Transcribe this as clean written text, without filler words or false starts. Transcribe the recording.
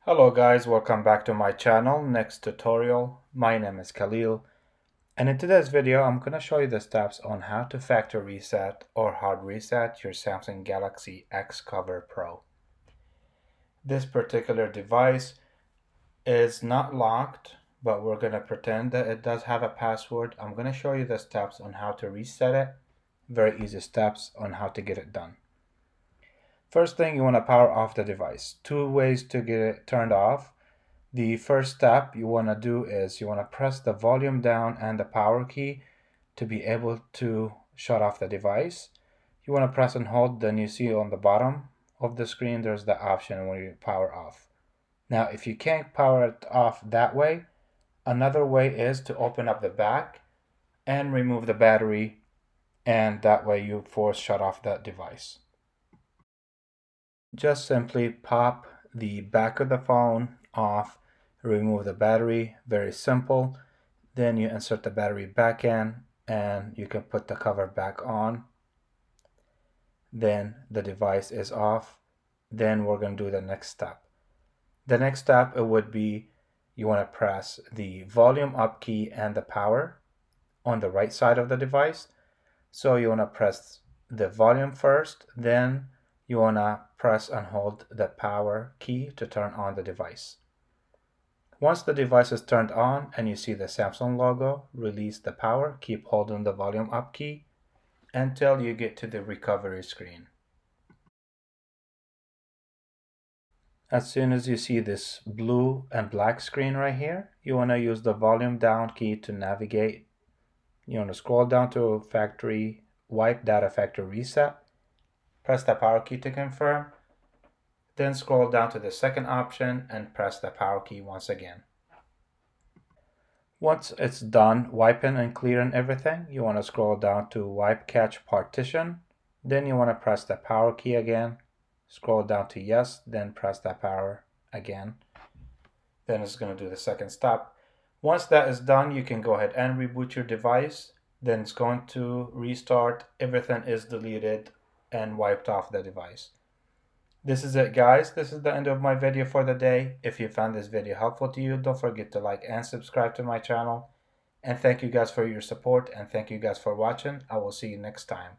Hello guys, welcome back to my channel, NexTutorial. My name is Khalil, and in today's video I'm going to show you the steps on how to factory reset or hard reset your Samsung Galaxy XCover Pro. This particular device is not locked, but we're going to pretend that it does have a password. I'm going to show you the steps on how to reset it. Very easy steps on how to get it done. First thing, you want to power off the device. Two ways to get it turned off. The first step you want to do is you want to press the volume down and the power key to be able to shut off the device. You want to press and hold, then you see on the bottom of the screen there's the option when you power off. Now if you can't power it off that way, another way is to open up the back and remove the battery, and that way you force shut off that device. Just simply pop the back of the phone off, remove the battery, very simple. Then you insert the battery back in and you can put the cover back on. Then the device is off. Then we're going to do the next step. The next step, it would be you want to press the volume up key and the power on the right side of the device. So you want to press the volume first, then you want to press and hold the power key to turn on the device. Once the device is turned on and you see the Samsung logo, release the power, keep holding the volume up key until you get to the recovery screen. As soon as you see this blue and black screen right here, you want to use the volume down key to navigate. You want to scroll down to factory, wipe data factory reset. Press the power key to confirm, then scroll down to the second option and press the power key once again. Once it's done wiping and clearing everything, you want to scroll down to wipe cache partition, then you want to press the power key again, scroll down to yes, then press the power again. Then it's going to do the second step. Once that is done, you can go ahead and reboot your device, then it's going to restart, everything is deleted and wiped off the device. This is it guys, this is the end of my video for the day. If you found this video helpful to you, don't forget to like and subscribe to my channel. And thank you guys for your support, and thank you guys for watching. I will see you next time.